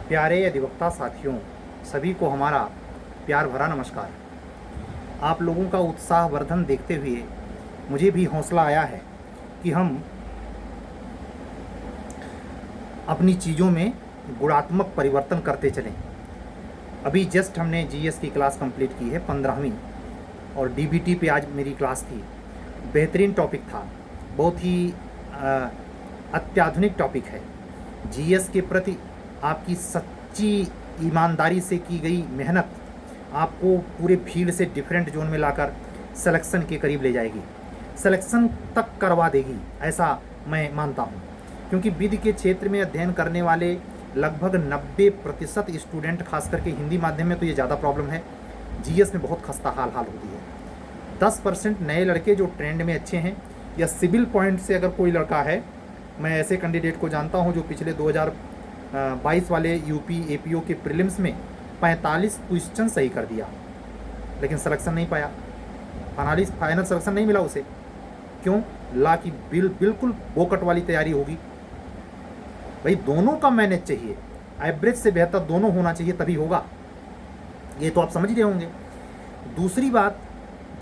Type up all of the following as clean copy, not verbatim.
प्यारे अधिवक्ता साथियों, सभी को हमारा प्यार भरा नमस्कार। आप लोगों का उत्साहवर्धन देखते हुए मुझे भी हौसला आया है कि हम अपनी चीज़ों में गुणात्मक परिवर्तन करते चलें। अभी जस्ट हमने जीएस की क्लास कंप्लीट की है 15वीं, और डीबीटी पे आज मेरी क्लास थी। बेहतरीन टॉपिक था, बहुत ही अत्याधुनिक टॉपिक है। जीएस के प्रति आपकी सच्ची ईमानदारी से की गई मेहनत आपको पूरे फील्ड से डिफरेंट जोन में लाकर सिलेक्शन के करीब ले जाएगी, सिलेक्शन तक करवा देगी, ऐसा मैं मानता हूँ। क्योंकि विधि के क्षेत्र में अध्ययन करने वाले लगभग 90% स्टूडेंट, खास करके हिंदी माध्यम में तो ये ज़्यादा प्रॉब्लम है, जीएस में बहुत खस्ता हाल होती है। 10% नए लड़के जो ट्रेंड में अच्छे हैं, या सिविल पॉइंट से अगर कोई लड़का है, मैं ऐसे कैंडिडेट को जानता हूं जो पिछले 2022 वाले यूपी एपीओ के प्रीलिम्स में 45 क्वेश्चन सही कर दिया, लेकिन सिलेक्शन नहीं पाया, फाइनल सिलेक्शन नहीं मिला उसे। क्यों? ला की बिल्कुल बोकट वाली तैयारी होगी। भाई दोनों का मैनेज चाहिए, एवरेज से बेहतर दोनों होना चाहिए, तभी होगा। ये तो आप समझ रहे होंगे। दूसरी बात,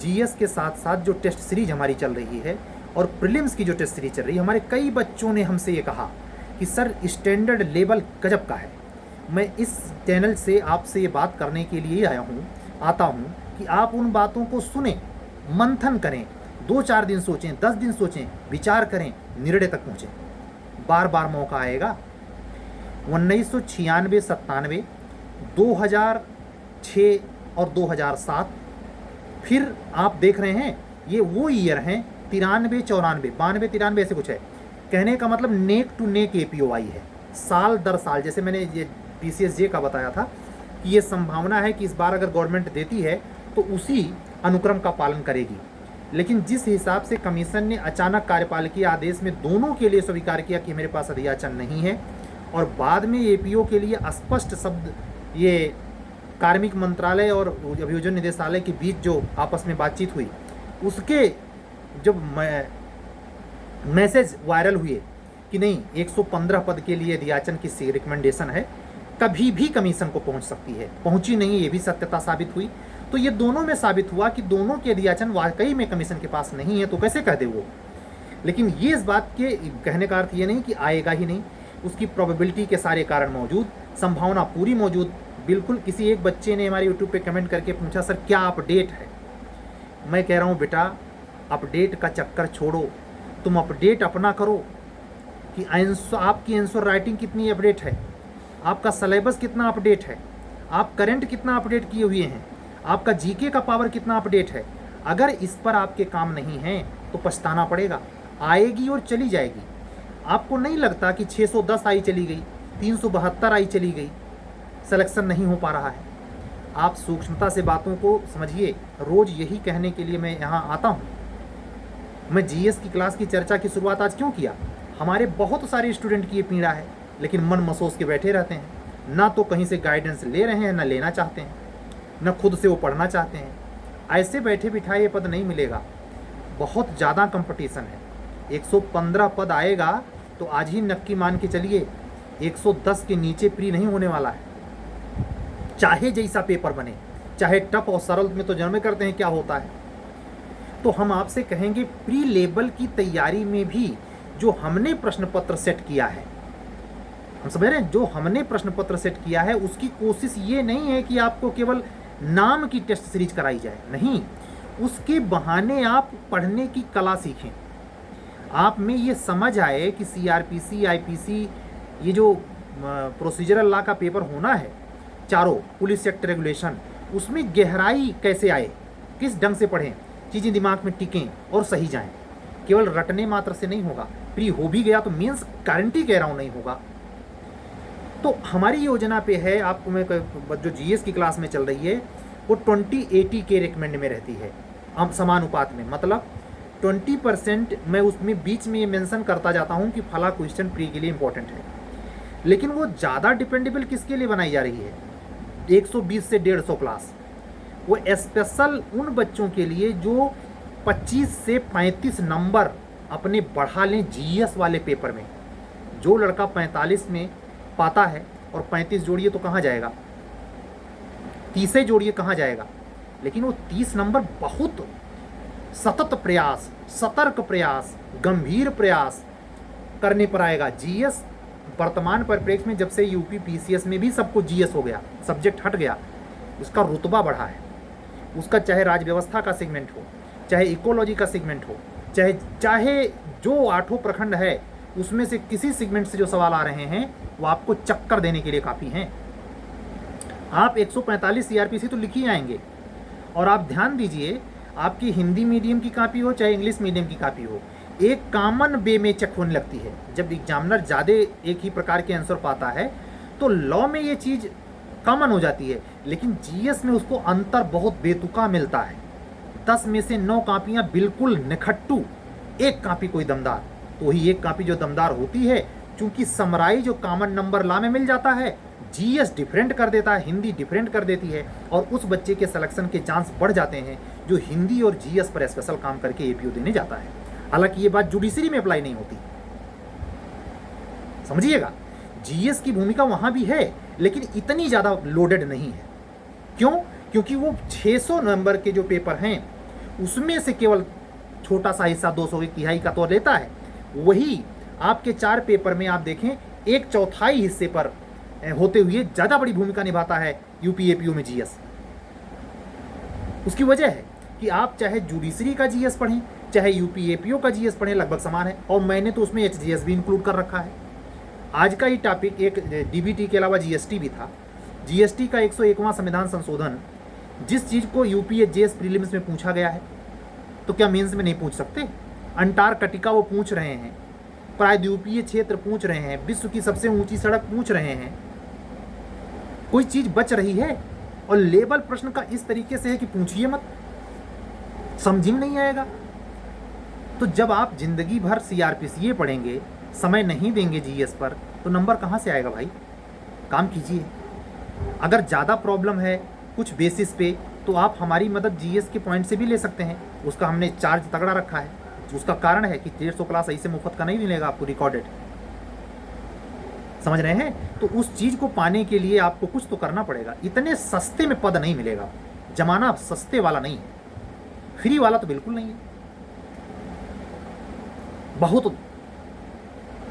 जीएस के साथ साथ जो टेस्ट सीरीज हमारी चल रही है और प्रीलिम्स की जो टेस्ट सीरीज चल रही है, हमारे कई बच्चों ने हमसे ये कहा कि सर स्टैंडर्ड लेवल गजब का है। मैं इस चैनल से आपसे ये बात करने के लिए आता हूँ कि आप उन बातों को सुने, मंथन करें, 2-4 दिन सोचें, 10 दिन सोचें, विचार करें, निर्णय तक पहुँचें। बार बार मौका आएगा। 1996, 97, 2006 और 2007, फिर आप देख रहे हैं ये वो ईयर हैं 93, 94, 92, 93 ऐसे कुछ है। कहने का मतलब नेक टू नेक एपीओ आई है, साल दर साल। जैसे मैंने ये पीसीएसजे का बताया था कि ये संभावना है कि इस बार अगर गवर्नमेंट देती है तो उसी अनुक्रम का पालन करेगी। लेकिन जिस हिसाब से कमीशन ने अचानक कार्यपालिकीय आदेश में दोनों के लिए स्वीकार किया कि मेरे पास अधियाचन नहीं है, और बाद में एपीओ के लिए स्पष्ट शब्द, ये कार्मिक मंत्रालय और अभियोजन निदेशालय के बीच जो आपस में बातचीत हुई, उसके जब मैसेज वायरल हुए कि नहीं 115 पद के लिए अधियाचन की रिकमेंडेशन है, कभी भी कमीशन को पहुंच सकती है, पहुंची नहीं, ये भी सत्यता साबित हुई। तो ये दोनों में साबित हुआ कि दोनों के अधियाचन वाकई में कमीशन के पास नहीं है, तो कैसे कह दे वो। लेकिन ये इस बात के कहने का अर्थ ये नहीं कि आएगा ही नहीं, उसकी प्रोबेबिलिटी के सारे कारण मौजूद, संभावना पूरी मौजूद। बिल्कुल। किसी एक बच्चे ने हमारे यूट्यूब पे कमेंट करके पूछा, सर क्या अपडेट है? मैं कह रहा हूँ बेटा, अपडेट का चक्कर छोड़ो, तुम अपडेट अपना करो कि आपकी आंसर राइटिंग कितनी अपडेट है, आपका सिलेबस कितना अपडेट है, आप करंट कितना अपडेट किए हुए हैं, आपका जीके का पावर कितना अपडेट है। अगर इस पर आपके काम नहीं है तो पछताना पड़ेगा। आएगी और चली जाएगी। आपको नहीं लगता कि 610 आई चली गई, 372 आई चली गई, सिलेक्शन नहीं हो पा रहा है? आप सूक्ष्मता से बातों को समझिए। रोज़ यही कहने के लिए मैं यहाँ आता हूँ। मैं जीएस की क्लास की चर्चा की शुरुआत आज क्यों किया? हमारे बहुत सारे स्टूडेंट की ये पीड़ा है, लेकिन मन मसोस के बैठे रहते हैं, ना तो कहीं से गाइडेंस ले रहे हैं, ना लेना चाहते हैं, न खुद से वो पढ़ना चाहते हैं। ऐसे बैठे बिठाए ये पद नहीं मिलेगा, बहुत ज़्यादा कंपटीशन है। 115 पद आएगा तो आज ही नक्की मान के चलिए 110 के नीचे प्री नहीं होने वाला है, चाहे जैसा पेपर बने, चाहे टफ और सरल में तो जन्म करते हैं क्या होता है। तो हम आपसे कहेंगे प्री लेवल की तैयारी में भी जो हमने प्रश्न पत्र सेट किया है, हम समझ रहे हैं, जो हमने प्रश्न पत्र सेट किया है उसकी कोशिश ये नहीं है कि आपको केवल नाम की टेस्ट सीरीज कराई जाए, नहीं, उसके बहाने आप पढ़ने की कला सीखें, आप में ये समझ आए कि सीआरपीसी, आईपीसी, ये जो प्रोसीजरल लॉ का पेपर होना है, चारों पुलिस एक्ट, रेगुलेशन, उसमें गहराई कैसे आए, किस ढंग से पढ़ें, चीज़ें दिमाग में टिकें और सही जाएं। केवल रटने मात्र से नहीं होगा। प्री हो भी गया तो मीन्स गारंटी कह रहा हूँ नहीं होगा। तो हमारी योजना पे है, आपको मैं जो जीएस की क्लास में चल रही है वो 20-80 के रिकमेंड में रहती है, समानुपात में, मतलब 20% मैं उसमें बीच में ये मेंशन करता जाता हूँ कि फला क्वेश्चन प्री के लिए इंपॉर्टेंट है। लेकिन वो ज़्यादा डिपेंडेबल किसके लिए बनाई जा रही है? 120 से 150 क्लास, वो स्पेशल उन बच्चों के लिए जो 25 से 35 नंबर अपने बढ़ा लें जीएस वाले पेपर में। जो लड़का 45 में पाता है और 35 जोड़िए तो कहाँ जाएगा, 30 जोड़िए कहाँ जाएगा। लेकिन वो 30 नंबर बहुत सतत प्रयास, सतर्क प्रयास, गंभीर प्रयास करने पर आएगा। जीएस वर्तमान परिप्रेक्ष्य में जब से यूपी पीसीएस में भी सबको जीएस हो गया, सब्जेक्ट हट गया, उसका रुतबा बढ़ा है। उसका चाहे राज व्यवस्था का सेगमेंट हो, चाहे इकोलॉजी का सेगमेंट हो, चाहे जो 8 प्रखंड है उसमें से किसी सेगमेंट से जो सवाल आ रहे हैं वो आपको चक्कर देने के लिए काफ़ी हैं। आप 145 सीआरपीसी तो लिख ही आएंगे। और आप ध्यान दीजिए, आपकी हिंदी मीडियम की कॉपी हो चाहे इंग्लिश मीडियम की कॉपी हो, एक कॉमन वे में चेक होने लगती है। जब एग्जामिनर ज़्यादा एक ही प्रकार के आंसर पाता है तो लॉ में ये चीज़ कॉमन हो जाती है, लेकिन जीएस में उसको अंतर बहुत बेतुका मिलता है। 10 में से 9 कापियाँ बिल्कुल निखट्टू, एक कापी कोई दमदार। तो ही एक कापी जो दमदार होती है, चूंकि समराई जो कॉमन नंबर ला में मिल जाता है, जीएस डिफरेंट कर देता है, हिंदी डिफरेंट कर देती है, और उस बच्चे के सिलेक्शन के चांस बढ़ जाते हैं जो हिंदी और जीएस पर स्पेशल काम करके एपीओ देने जाता है। हालांकि ये बात जुडिशरी में अप्लाई नहीं होती, समझिएगा। जीएस की भूमिका वहां भी है, लेकिन इतनी ज़्यादा लोडेड नहीं है। क्यों? क्योंकि वो 600 नंबर के जो पेपर हैं उसमें से केवल छोटा सा हिस्सा 200 एक तिहाई का तो लेता है। वही आपके 4 पेपर में आप देखें 1/4 हिस्से पर होते हुए ज़्यादा बड़ी भूमिका निभाता है यूपी एपीओ में जीएस। उसकी वजह है कि आप चाहे जुडिशरी का जीएस पढ़ें चाहे यूपी एपीओ का जीएस पढ़ें, लगभग समान है। और मैंने तो उसमें एचजीएस भी इंक्लूड कर रखा है। आज का ही टॉपिक एक डीबीटी के अलावा जीएसटी भी था। जीएसटी का 101वां संविधान संशोधन, जिस चीज़ को यूपीएसजीएस प्रीलिम्स में पूछा गया है, तो क्या मेंस में नहीं पूछ सकते? अंटार्कटिका वो पूछ रहे हैं, प्रायद्वीपीय क्षेत्र पूछ रहे हैं, विश्व की सबसे ऊंची सड़क पूछ रहे हैं। कोई चीज़ बच रही है और लेवल प्रश्न का इस तरीके से है कि पूछिए मत, समझ में नहीं आएगा। तो जब आप जिंदगी भर सीआरपीसीए पढ़ेंगे, समय नहीं देंगे जीएस पर, तो नंबर कहाँ से आएगा भाई? काम कीजिए। अगर ज़्यादा प्रॉब्लम है कुछ बेसिस पे, तो आप हमारी मदद जीएस के पॉइंट से भी ले सकते हैं। उसका हमने चार्ज तगड़ा रखा है। उसका कारण है कि 150 क्लास ऐसे मुफ्त का नहीं मिलेगा आपको रिकॉर्डेड, समझ रहे हैं? तो उस चीज़ को पाने के लिए आपको कुछ तो करना पड़ेगा। इतने सस्ते में पद नहीं मिलेगा। जमाना सस्ते वाला नहीं है, फ्री वाला तो बिल्कुल नहीं है। बहुत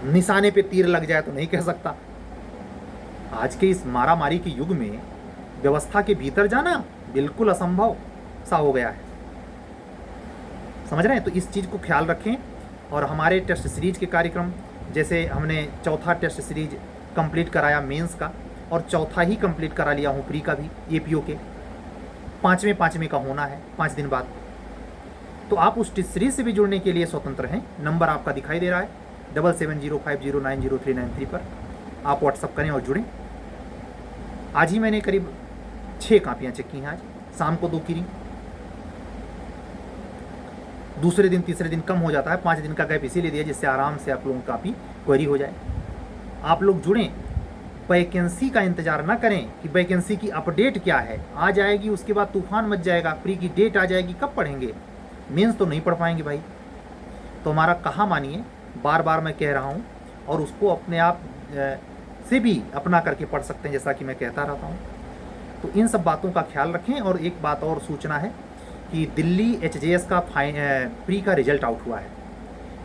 निशाने पे तीर लग जाए तो नहीं कह सकता। आज के इस मारामारी के युग में व्यवस्था के भीतर जाना बिल्कुल असंभव सा हो गया है, समझ रहे हैं? तो इस चीज़ को ख्याल रखें। और हमारे टेस्ट सीरीज के कार्यक्रम, जैसे हमने चौथा टेस्ट सीरीज कंप्लीट कराया मेंस का, और चौथा ही कंप्लीट करा लिया हूँ प्री का भी एपीओ के। 5वें का होना है 5 दिन बाद। तो आप उस टेस्ट सीरीज से भी जुड़ने के लिए स्वतंत्र हैं। नंबर आपका दिखाई दे रहा है 7705090393 पर। आप व्हाट्सअप करें और जुड़ें। आज ही मैंने करीब 6 कापियाँ चेक की हैं। आज शाम को 2 की, दूसरे दिन तीसरे दिन कम हो जाता है। 5 दिन का गैप इसीलिए दिया जिससे आराम से आप लोगों की कापी क्वेरी हो जाए। आप लोग जुड़ें, वैकेंसी का इंतजार ना करें कि वैकेंसी की अपडेट क्या है, आ जाएगी उसके बाद तूफान मच जाएगा, प्री की डेट आ जाएगी, कब पढ़ेंगे? मेंस तो नहीं पढ़ पाएंगे भाई। तो हमारा कहा मानिए, बार बार मैं कह रहा हूँ, और उसको अपने आप से भी अपना करके पढ़ सकते हैं, जैसा कि मैं कहता रहता हूँ। तो इन सब बातों का ख्याल रखें। और एक बात और सूचना है कि दिल्ली एचजेएस का प्री का रिजल्ट आउट हुआ है।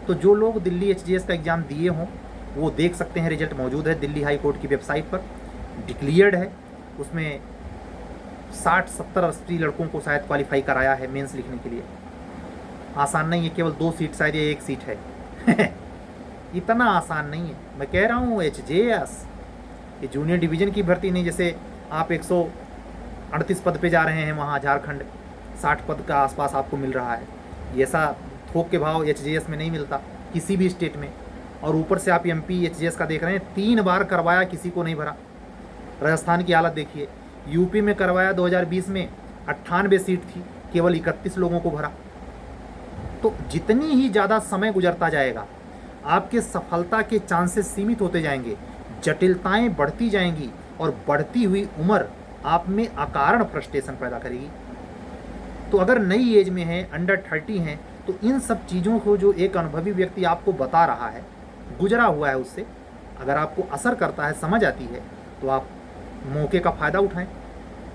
तो जो लोग दिल्ली एचजेएस का एग्ज़ाम दिए हों वो देख सकते हैं, रिजल्ट मौजूद है दिल्ली हाई कोर्ट की वेबसाइट पर, डिक्लेयर्ड है। उसमें 60-70-80 लड़कों को शायद क्वालिफाई कराया है मेंस लिखने के लिए। आसान नहीं है, केवल 2 सीट शायद या 1 सीट है इतना आसान नहीं है। मैं कह रहा हूँ एचजेएस ये जूनियर डिवीज़न की भर्ती नहीं। जैसे आप 138 पद पे जा रहे हैं, वहाँ झारखंड 60 पद का आसपास आपको मिल रहा है। ऐसा थोक के भाव एचजेएस में नहीं मिलता किसी भी स्टेट में। और ऊपर से आप एमपी एचजेएस का देख रहे हैं, 3 बार करवाया, किसी को नहीं भरा। राजस्थान की हालत देखिए, यूपी में करवाया 2020 में 98 सीट थी, केवल 31 लोगों को भरा। तो जितनी ही ज़्यादा समय गुजरता जाएगा, आपके सफलता के चांसेस सीमित होते जाएंगे, जटिलताएं बढ़ती जाएंगी, और बढ़ती हुई उम्र आप में अकारण फ्रस्ट्रेशन पैदा करेगी। तो अगर नई एज में हैं, अंडर 30 हैं, तो इन सब चीज़ों को जो एक अनुभवी व्यक्ति आपको बता रहा है, गुजरा हुआ है, उससे अगर आपको असर करता है, समझ आती है, तो आप मौके का फ़ायदा उठाएं।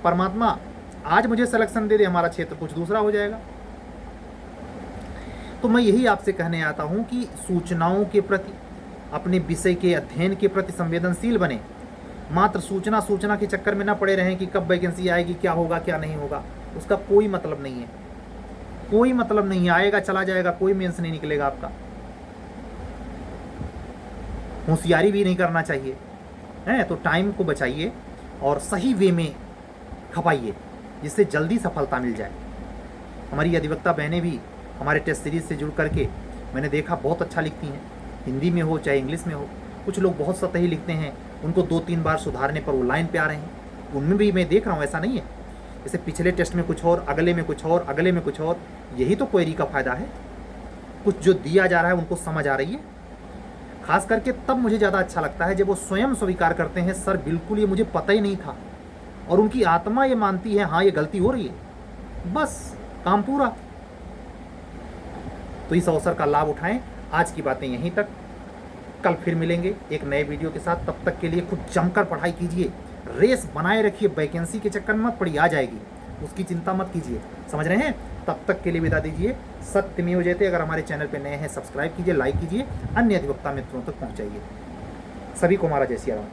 परमात्मा आज मुझे सिलेक्शन दे दे, हमारा क्षेत्र कुछ दूसरा हो जाएगा। तो मैं यही आपसे कहने आता हूं कि सूचनाओं के प्रति, अपने विषय के अध्ययन के प्रति संवेदनशील बने। मात्र सूचना के चक्कर में ना पड़े रहें कि कब वैकेंसी आएगी, क्या होगा क्या नहीं होगा, उसका कोई मतलब नहीं है, कोई मतलब नहीं है। आएगा चला जाएगा, कोई मेंस नहीं निकलेगा आपका। होशियारी भी नहीं करना चाहिए है, तो टाइम को बचाइए और सही वे में खपाइए, जिससे जल्दी सफलता मिल जाए। हमारी अधिवक्ता बहनें भी हमारे टेस्ट सीरीज से जुड़ करके मैंने देखा बहुत अच्छा लिखती हैं, हिंदी में हो चाहे इंग्लिश में हो। कुछ लोग बहुत सतही लिखते हैं, उनको 2-3 बार सुधारने पर वो लाइन पे आ रहे हैं, उनमें भी मैं देख रहा हूँ, ऐसा नहीं है। जैसे पिछले टेस्ट में कुछ और, अगले में कुछ और, अगले में कुछ और। यही तो क्वेरी का फ़ायदा है, कुछ जो दिया जा रहा है उनको समझ आ रही है। खास करके तब मुझे ज़्यादा अच्छा लगता है जब वो स्वयं स्वीकार करते हैं, सर बिल्कुल ये मुझे पता ही नहीं था, और उनकी आत्मा ये मानती है हाँ ये गलती हो रही है, बस काम पूरा। तो इस अवसर का लाभ उठाएं। आज की बातें यहीं तक, कल फिर मिलेंगे एक नए वीडियो के साथ। तब तक के लिए खुद जमकर पढ़ाई कीजिए, रेस बनाए रखिए, वैकेंसी के चक्कर में मत पड़िए, आ जाएगी, उसकी चिंता मत कीजिए, समझ रहे हैं। तब तक के लिए विदा दीजिए। सत्यमेव जयते। अगर हमारे चैनल पर नए हैं सब्सक्राइब कीजिए, लाइक कीजिए, अन्य अधिवक्ता मित्रों तक पहुँचाइए। सभी को हमारा जय सिया राम।